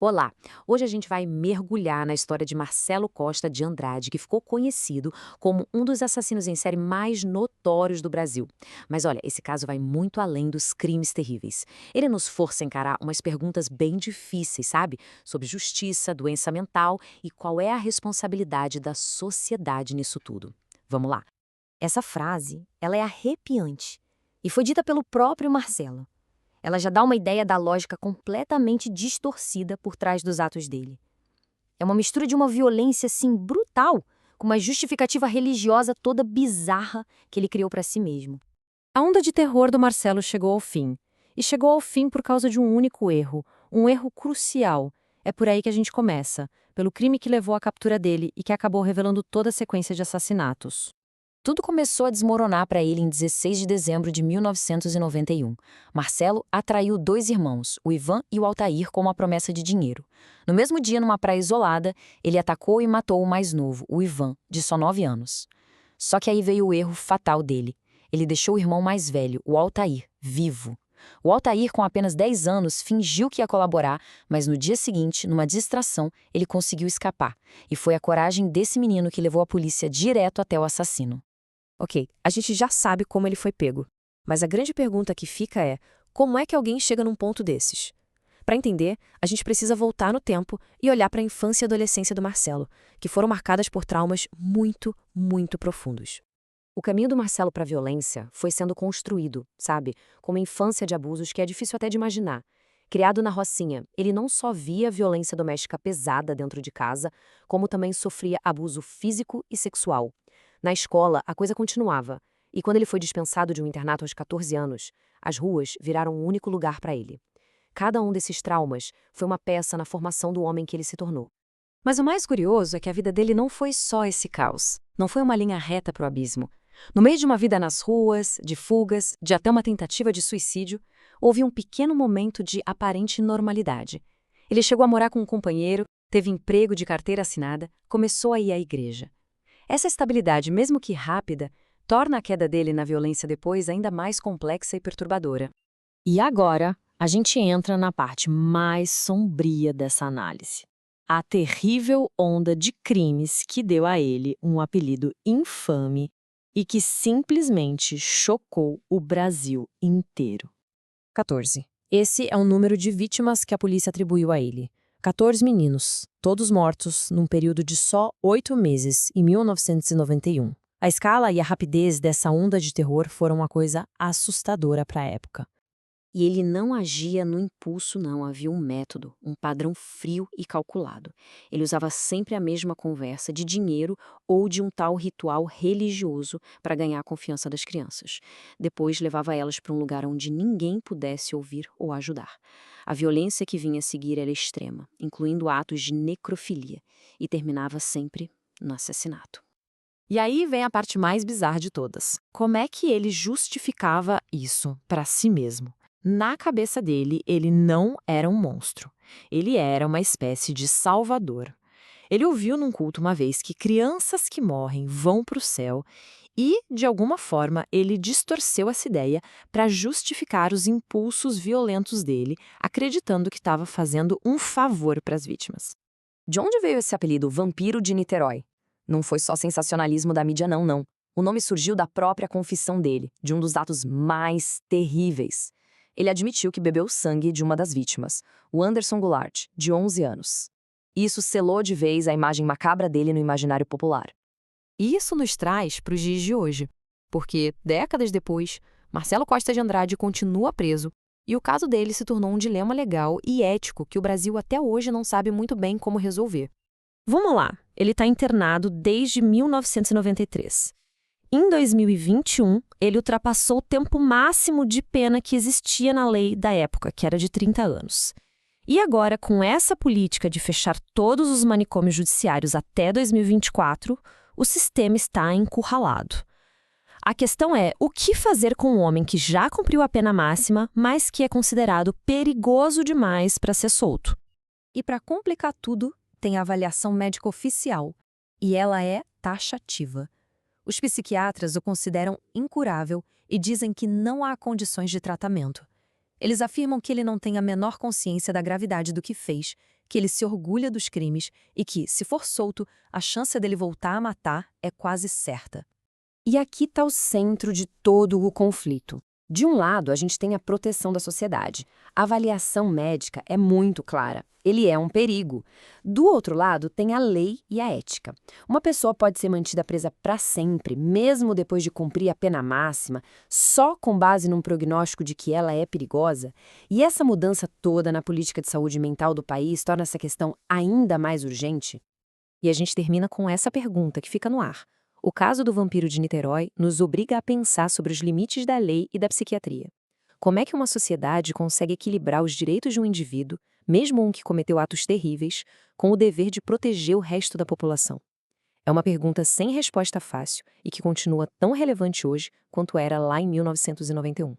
Olá! Hoje a gente vai mergulhar na história de Marcelo Costa de Andrade, que ficou conhecido como um dos assassinos em série mais notórios do Brasil. Mas olha, esse caso vai muito além dos crimes terríveis. Ele nos força a encarar umas perguntas bem difíceis, sabe? Sobre justiça, doença mental e qual é a responsabilidade da sociedade nisso tudo. Vamos lá. Essa frase, ela é arrepiante e foi dita pelo próprio Marcelo. Ela já dá uma ideia da lógica completamente distorcida por trás dos atos dele. É uma mistura de uma violência assim brutal com uma justificativa religiosa toda bizarra que ele criou para si mesmo. A onda de terror do Marcelo chegou ao fim. E chegou ao fim por causa de um único erro, um erro crucial. É por aí que a gente começa, pelo crime que levou à captura dele e que acabou revelando toda a sequência de assassinatos. Tudo começou a desmoronar para ele em 16 de dezembro de 1991. Marcelo atraiu dois irmãos, o Ivan e o Altair, com uma promessa de dinheiro. No mesmo dia, numa praia isolada, ele atacou e matou o mais novo, o Ivan, de só 9 anos. Só que aí veio o erro fatal dele. Ele deixou o irmão mais velho, o Altair, vivo. O Altair, com apenas 10 anos, fingiu que ia colaborar, mas no dia seguinte, numa distração, ele conseguiu escapar. E foi a coragem desse menino que levou a polícia direto até o assassino. Ok, a gente já sabe como ele foi pego. Mas a grande pergunta que fica é: como é que alguém chega num ponto desses? Para entender, a gente precisa voltar no tempo e olhar para a infância e adolescência do Marcelo, que foram marcadas por traumas muito, muito profundos. O caminho do Marcelo para a violência foi sendo construído, sabe? Com uma infância de abusos que é difícil até de imaginar. Criado na Rocinha, ele não só via violência doméstica pesada dentro de casa, como também sofria abuso físico e sexual. Na escola, a coisa continuava, e quando ele foi dispensado de um internato aos 14 anos, as ruas viraram um único lugar para ele. Cada um desses traumas foi uma peça na formação do homem que ele se tornou. Mas o mais curioso é que a vida dele não foi só esse caos. Não foi uma linha reta para o abismo. No meio de uma vida nas ruas, de fugas, de até uma tentativa de suicídio, houve um pequeno momento de aparente normalidade. Ele chegou a morar com um companheiro, teve emprego de carteira assinada, começou a ir à igreja. Essa estabilidade, mesmo que rápida, torna a queda dele na violência depois ainda mais complexa e perturbadora. E agora, a gente entra na parte mais sombria dessa análise. A terrível onda de crimes que deu a ele um apelido infame e que simplesmente chocou o Brasil inteiro. 14. Esse é o número de vítimas que a polícia atribuiu a ele. 14 meninos, todos mortos num período de só 8 meses, em 1991. A escala e a rapidez dessa onda de terror foram uma coisa assustadora para a época. E ele não agia no impulso, não. Havia um método, um padrão frio e calculado. Ele usava sempre a mesma conversa de dinheiro ou de um tal ritual religioso para ganhar a confiança das crianças. Depois levava elas para um lugar onde ninguém pudesse ouvir ou ajudar. A violência que vinha a seguir era extrema, incluindo atos de necrofilia, e terminava sempre no assassinato. E aí vem a parte mais bizarra de todas. Como é que ele justificava isso para si mesmo? Na cabeça dele, ele não era um monstro. Ele era uma espécie de salvador. Ele ouviu num culto uma vez que crianças que morrem vão para o céu e, de alguma forma, ele distorceu essa ideia para justificar os impulsos violentos dele, acreditando que estava fazendo um favor para as vítimas. De onde veio esse apelido, Vampiro de Niterói? Não foi só sensacionalismo da mídia, não. O nome surgiu da própria confissão dele, de um dos atos mais terríveis. Ele admitiu que bebeu sangue de uma das vítimas, o Anderson Goulart, de 11 anos. Isso selou de vez a imagem macabra dele no imaginário popular. E isso nos traz para os dias de hoje, porque, décadas depois, Marcelo Costa de Andrade continua preso e o caso dele se tornou um dilema legal e ético que o Brasil até hoje não sabe muito bem como resolver. Vamos lá, ele está internado desde 1993. Em 2021, ele ultrapassou o tempo máximo de pena que existia na lei da época, que era de 30 anos. E agora, com essa política de fechar todos os manicômios judiciários até 2024, o sistema está encurralado. A questão é, o que fazer com um homem que já cumpriu a pena máxima, mas que é considerado perigoso demais para ser solto? E para complicar tudo, tem a avaliação médica oficial, e ela é taxativa. Os psiquiatras o consideram incurável e dizem que não há condições de tratamento. Eles afirmam que ele não tem a menor consciência da gravidade do que fez, que ele se orgulha dos crimes e que, se for solto, a chance dele voltar a matar é quase certa. E aqui está o centro de todo o conflito. De um lado, a gente tem a proteção da sociedade. A avaliação médica é muito clara. Ele é um perigo. Do outro lado, tem a lei e a ética. Uma pessoa pode ser mantida presa para sempre, mesmo depois de cumprir a pena máxima, só com base num prognóstico de que ela é perigosa. E essa mudança toda na política de saúde mental do país torna essa questão ainda mais urgente. E a gente termina com essa pergunta que fica no ar. O caso do vampiro de Niterói nos obriga a pensar sobre os limites da lei e da psiquiatria. Como é que uma sociedade consegue equilibrar os direitos de um indivíduo, mesmo um que cometeu atos terríveis, com o dever de proteger o resto da população? É uma pergunta sem resposta fácil e que continua tão relevante hoje quanto era lá em 1991.